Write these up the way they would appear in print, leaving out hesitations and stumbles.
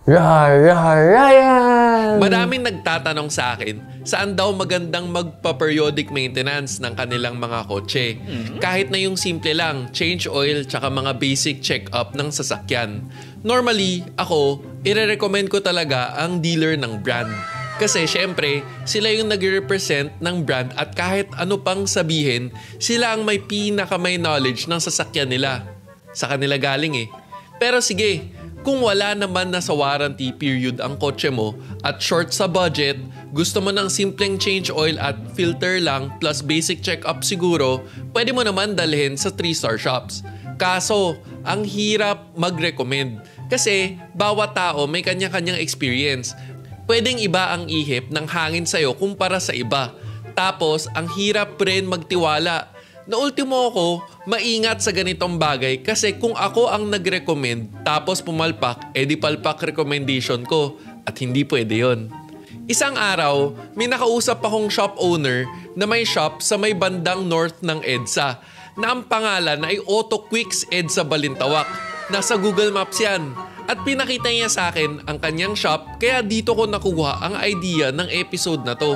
Ryan! Madaming nagtatanong sa akin, saan daw magandang magpa-periodic maintenance ng kanilang mga kotse? Kahit na yung simple lang, change oil tsaka mga basic check-up ng sasakyan. Normally, ako, ire-recommend ko talaga ang dealer ng brand. Kasi syempre, sila yung nag-represent ng brand at kahit ano pang sabihin, sila ang may may knowledge ng sasakyan nila. Sa kanila galing eh. Pero sige, kung wala naman na sa warranty period ang kotse mo at short sa budget, gusto mo ng simpleng change oil at filter lang plus basic check-up siguro, pwede mo naman dalhin sa 3-star shops. Kaso, ang hirap mag-recommend kasi bawat tao may kanya-kanyang experience. Pwedeng iba ang ihip ng hangin sa'yo kumpara sa iba. Tapos, ang hirap rin magtiwala. Na ultimo ako, maingat sa ganitong bagay kasi kung ako ang nag-recommend tapos pumalpak, edi palpak recommendation ko at hindi pwede yon. Isang araw, may nakausap akong shop owner na may shop sa may bandang north ng EDSA na ang pangalan ay Auto Quicks EDSA Balintawak. Nasa Google Maps yan. At pinakita niya sa akin ang kanyang shop kaya dito ko nakuha ang idea ng episode na to.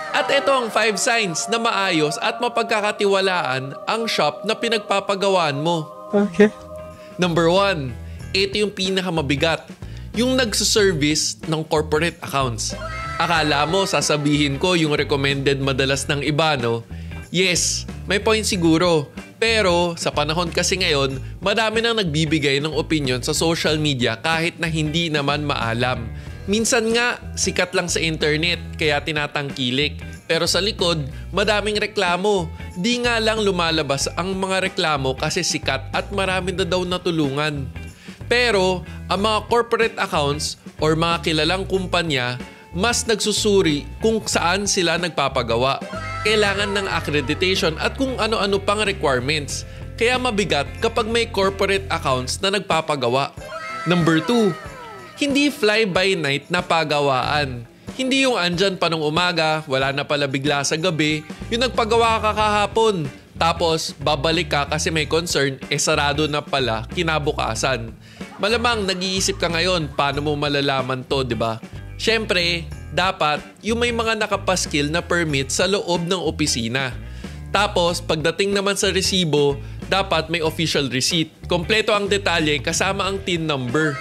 At ito ang 5 signs na maayos at mapagkakatiwalaan ang shop na pinagpapagawaan mo. Okay. Number 1, ito yung pinakamabigat. Yung nagsuservice ng corporate accounts. Akala mo sasabihin ko yung recommended madalas ng iba, no? Yes, may point siguro. Pero sa panahon kasi ngayon, madami nang nagbibigay ng opinion sa social media kahit na hindi naman maalam. Minsan nga, sikat lang sa internet kaya tinatangkilik. Pero sa likod, madaming reklamo. Di nga lang lumalabas ang mga reklamo kasi sikat at marami na daw natulungan. Pero ang mga corporate accounts or mga kilalang kumpanya, mas nagsusuri kung saan sila nagpapagawa. Kailangan ng accreditation at kung ano-ano pang requirements. Kaya mabigat kapag may corporate accounts na nagpapagawa. Number 2, hindi fly-by-night na pagawaan. Hindi yung andyan pa nung umaga, wala na pala bigla sa gabi, yung nagpagawa ka kahapon. Tapos, babalik ka kasi may concern, sarado na pala kinabukasan. Malamang nag-iisip ka ngayon, paano mo malalaman to, di ba? Siyempre, dapat yung may mga nakapaskil na permit sa loob ng opisina. Tapos, pagdating naman sa resibo, dapat may official receipt. Kompleto ang detalye kasama ang TIN number.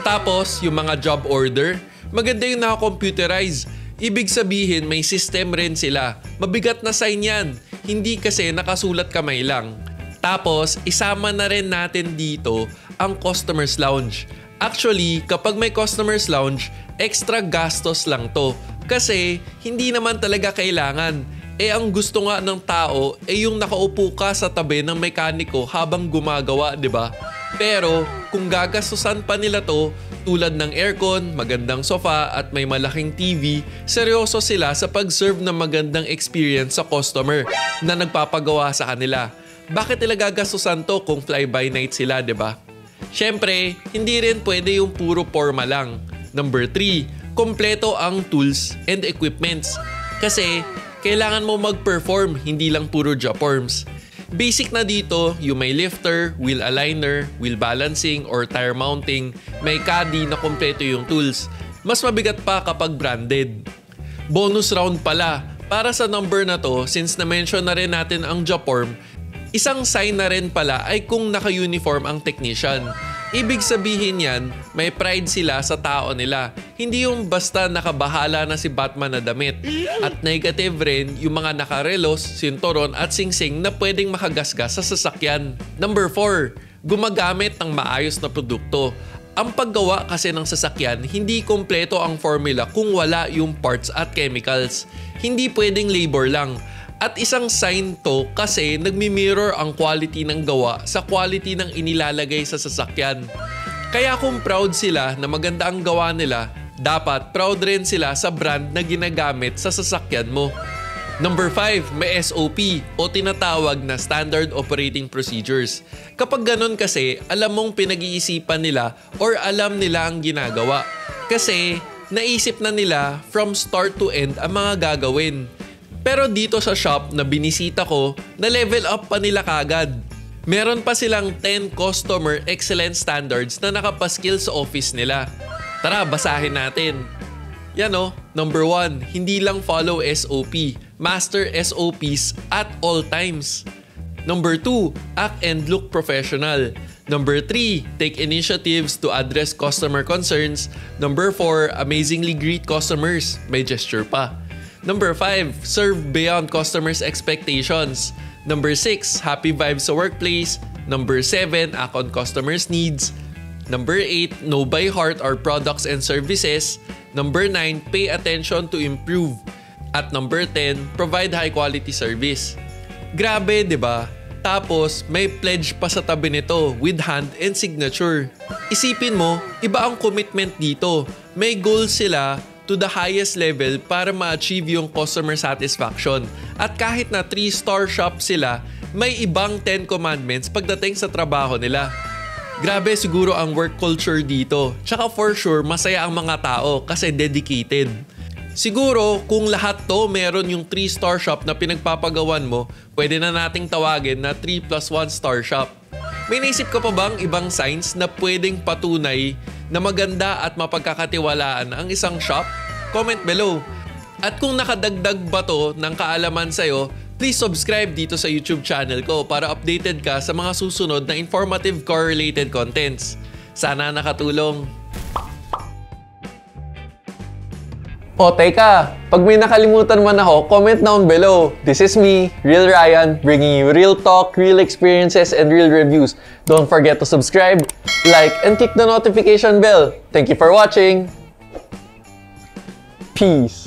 Tapos, yung mga job order, maganda yung naka-computerize. Ibig sabihin, may system rin sila. Mabigat na sign yan. Hindi kasi nakasulat kamay lang. Tapos, isama na rin natin dito ang customer's lounge. Actually, kapag may customer's lounge, extra gastos lang to. Kasi, hindi naman talaga kailangan. Ang gusto nga ng tao, yung nakaupo ka sa tabi ng mekaniko habang gumagawa, di ba? Pero kung gagastusan pa nila to, tulad ng aircon, magandang sofa at may malaking TV, seryoso sila sa pag-serve ng magandang experience sa customer na nagpapagawa sa kanila. Bakit nila gagastusan to kung fly-by-night sila, di ba? Siyempre, hindi rin pwede yung puro forma lang. Number 3, kompleto ang tools and equipments. Kasi kailangan mo mag-perform, hindi lang puro job forms. Basic na dito, yung may lifter, wheel aligner, wheel balancing, or tire mounting, may caddy na kompleto yung tools. Mas mabigat pa kapag branded. Bonus round pala, para sa number na to, since na-mention na rin natin ang job form, isang sign na rin pala ay kung naka-uniform ang technician. Ibig sabihin yan, may pride sila sa tao nila. Hindi yung basta nakabahala na si Batman na damit. At negative rin yung mga nakarelos, sinturon at singsing na pwedeng makagasgas sa sasakyan. Number 4, gumagamit ng maayos na produkto. Ang paggawa kasi ng sasakyan, hindi kompleto ang formula kung wala yung parts at chemicals. Hindi pwedeng labor lang. At isang sign to kasi nagmi-mirror ang quality ng gawa sa quality ng inilalagay sa sasakyan. Kaya kung proud sila na maganda ang gawa nila, dapat proud rin sila sa brand na ginagamit sa sasakyan mo. Number 5, may SOP o tinatawag na Standard Operating Procedures. Kapag ganun kasi, alam mong pinag-iisipan nila or alam nila ang ginagawa. Kasi naisip na nila from start to end ang mga gagawin. Pero dito sa shop na binisita ko, na level up pa nila kagad. Meron pa silang 10 customer excellence standards na nakapaskil sa office nila. Tara, basahin natin. Yan o, number 1, hindi lang follow SOP, master SOPs at all times. Number 2, act and look professional. Number 3, take initiatives to address customer concerns. Number 4, amazingly greet customers. May gesture pa. Number 5, serve beyond customers' expectations. Number 6, happy vibes sa workplace. Number 7, act on customers' needs. Number 8, know by heart our products and services. Number 9, pay attention to improve. At number 10, provide high-quality service. Grabe, di ba? Tapos, may pledge pa sa tabi nito with hand and signature. Isipin mo, iba ang commitment dito. May goals sila to the highest level para ma-achieve yung customer satisfaction. At kahit na 3-star shop sila, may ibang 10 commandments pagdating sa trabaho nila. Grabe siguro ang work culture dito. Tsaka for sure, masaya ang mga tao kasi dedicated. Siguro, kung lahat to meron yung 3-star shop na pinagpapagawan mo, pwede na nating tawagin na 3+1 star shop. May naisip ka pa bang ibang signs na pwedeng patunay na maganda at mapagkakatiwalaan ang isang shop? Comment below. At kung nakadagdag ba to ng kaalaman sa'yo, please subscribe dito sa YouTube channel ko para updated ka sa mga susunod na informative car-related contents. Sana nakatulong. O teka, pag may nakalimutan man ako, comment down below. This is me, Real Ryan, bringing you real talk, real experiences, and real reviews. Don't forget to subscribe, like, and click the notification bell. Thank you for watching. Peace.